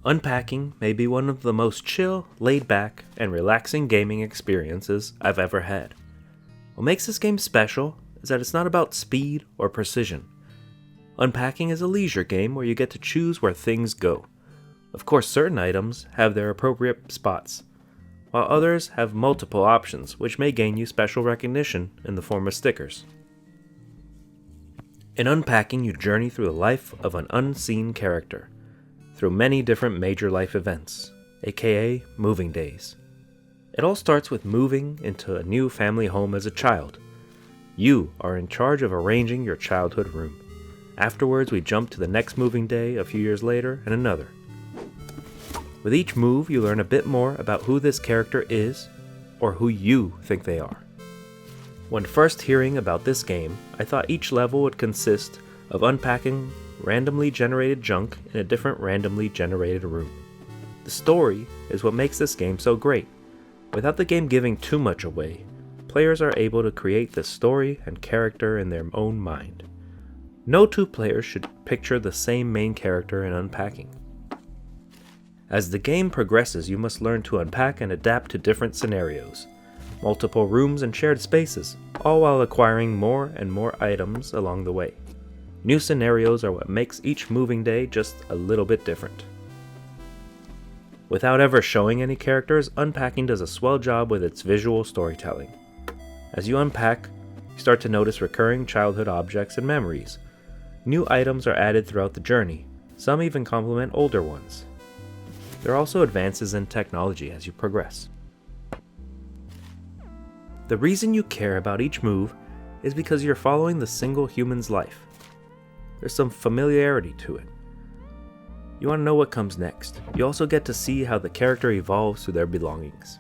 Unpacking may be one of the most chill, laid-back, and relaxing gaming experiences I've ever had. What makes this game special is that it's not about speed or precision. Unpacking is a leisure game where you get to choose where things go. Of course, certain items have their appropriate spots, while others have multiple options which may gain you special recognition in the form of stickers. In Unpacking, you journey through the life of an unseen character, through many different major life events, aka moving days. It all starts with moving into a new family home as a child. You are in charge of arranging your childhood room. Afterwards, we jump to the next moving day a few years later and another. With each move, you learn a bit more about who this character is, or who you think they are. When first hearing about this game, I thought each level would consist of unpacking randomly generated junk in a different randomly generated room. The story is what makes this game so great. Without the game giving too much away, players are able to create the story and character in their own mind. No two players should picture the same main character in Unpacking. As the game progresses, you must learn to unpack and adapt to different scenarios, multiple rooms and shared spaces, all while acquiring more and more items along the way. New scenarios are what makes each moving day just a little bit different. Without ever showing any characters, Unpacking does a swell job with its visual storytelling. As you unpack, you start to notice recurring childhood objects and memories. New items are added throughout the journey, some even complement older ones. There are also advances in technology as you progress. The reason you care about each move is because you're following the single human's life. There's some familiarity to it. You want to know what comes next. You also get to see how the character evolves through their belongings.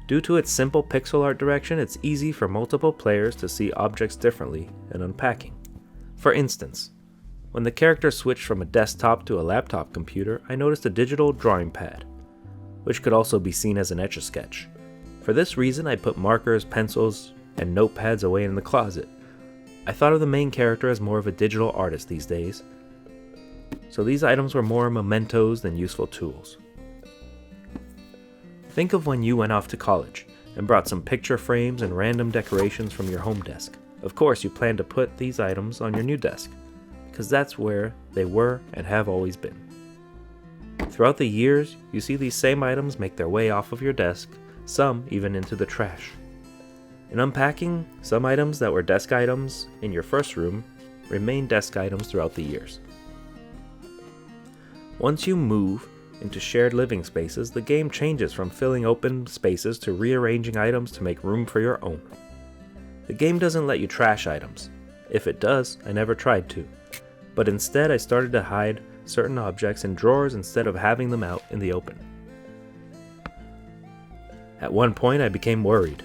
Due to its simple pixel art direction, it's easy for multiple players to see objects differently in Unpacking. For instance, when the character switched from a desktop to a laptop computer, I noticed a digital drawing pad, which could also be seen as an Etch-a-Sketch. For this reason, I put markers, pencils, and notepads away in the closet. I thought of the main character as more of a digital artist these days, so these items were more mementos than useful tools. Think of when you went off to college and brought some picture frames and random decorations from your home desk. Of course, you plan to put these items on your new desk, because that's where they were and have always been. Throughout the years, you see these same items make their way off of your desk, some even into the trash. In Unpacking, some items that were desk items in your first room remain desk items throughout the years. Once you move into shared living spaces, the game changes from filling open spaces to rearranging items to make room for your own. The game doesn't let you trash items. If it does, I never tried to, but instead I started to hide certain objects in drawers instead of having them out in the open. At one point I became worried.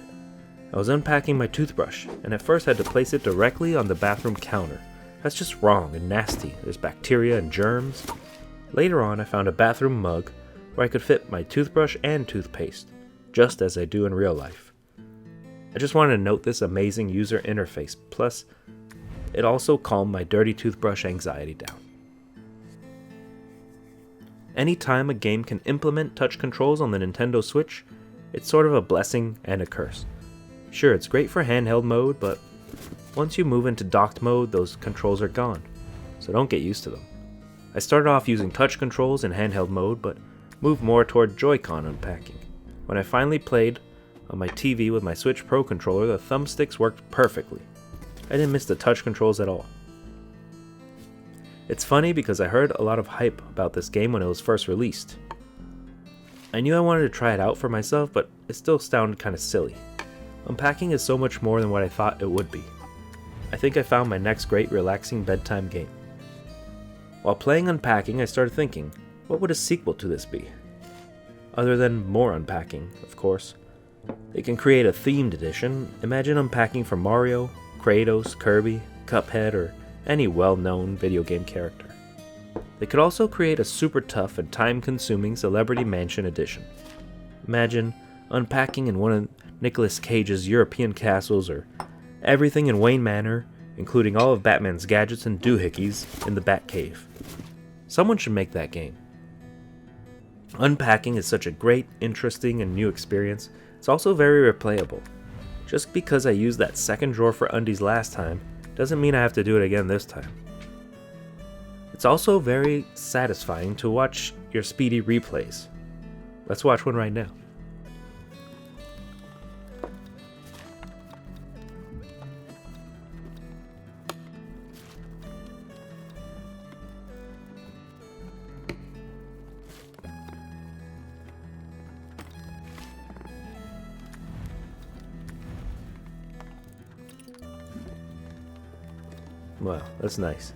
I was unpacking my toothbrush, and at first had to place it directly on the bathroom counter. That's just wrong and nasty. There's bacteria and germs. Later on, I found a bathroom mug where I could fit my toothbrush and toothpaste, just as I do in real life. I just wanted to note this amazing user interface, plus it also calmed my dirty toothbrush anxiety down. Anytime a game can implement touch controls on the Nintendo Switch, it's sort of a blessing and a curse. Sure, it's great for handheld mode, but once you move into docked mode, those controls are gone, so don't get used to them. I started off using touch controls in handheld mode, but moved more toward Joy-Con Unpacking. When I finally played on my TV with my Switch Pro controller, the thumbsticks worked perfectly. I didn't miss the touch controls at all. It's funny because I heard a lot of hype about this game when it was first released. I knew I wanted to try it out for myself, but it still sounded kind of silly. Unpacking is so much more than what I thought it would be. I think I found my next great relaxing bedtime game. While playing Unpacking, I started thinking, what would a sequel to this be? Other than more Unpacking, of course. They can create a themed edition. Imagine Unpacking for Mario, Kratos, Kirby, Cuphead, or any well-known video game character. They could also create a super tough and time-consuming Celebrity Mansion edition. Imagine Unpacking in one of Nicolas Cage's European castles, or everything in Wayne Manor, including all of Batman's gadgets and doohickeys in the Batcave. Someone should make that game. Unpacking is such a great, interesting, and new experience. It's also very replayable. Just because I used that second drawer for undies last time doesn't mean I have to do it again this time. It's also very satisfying to watch your speedy replays. Let's watch one right now. Wow, that's nice.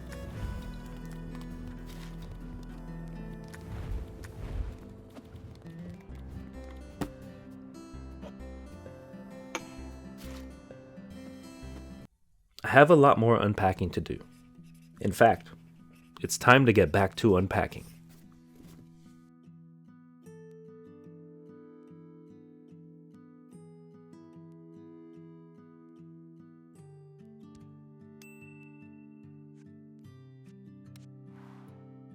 I have a lot more unpacking to do. In fact, it's time to get back to unpacking.